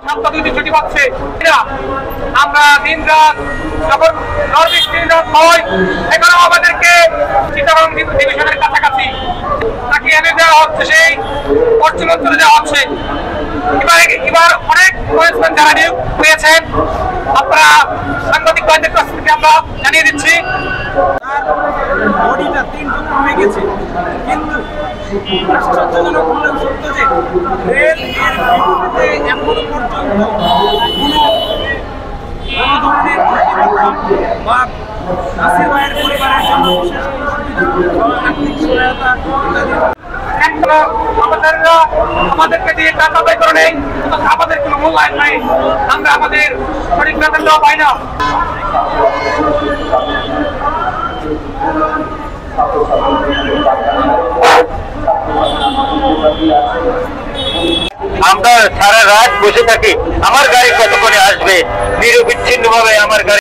সপ্তাহ 2 দিন ছুটি পাচ্ছে আমরা দিন রাত যখন দিন রাত হয় এখানে আমাদেরকে চিটাগং ডিভিশনের কাছাকাছি তাকে এনে দেওয়া হচ্ছে, সেই পশ্চিম অঞ্চলে দেওয়া হচ্ছে। এবার অনেক পরিশ্রম যারা নিয়োগ পেয়েছেন আপনারা সাংবাদিক ভাইদের কাছ থেকে আমরা জানিয়ে দিচ্ছি বডিটা 3 টুকরো হয়ে গেছে, কিন্তু আশ্চর্যজনক হলেও সত্য যে রেল এর বিপরীতে এখনো পর্যন্ত কোনো ধরনের বা নাসির ভাইয়ের পরিবারের জন্য বিশেষ কোনো সুবিধা বা আর্থিক সহায়তা ইত্যাদি আমাদেরকে দিয়ে টাকা ব্যয় করে নেই, আমাদের কোনো মূল্যায়ন নাই, আমরা আমাদের সঠিক বেতন দেওয়া পাই না। আমরা সারা রাত বসে থাকি, আমার গাড়ি কতক্ষণে আসবে, নিরবিচ্ছিন্ন ভাবে আমার গাড়ি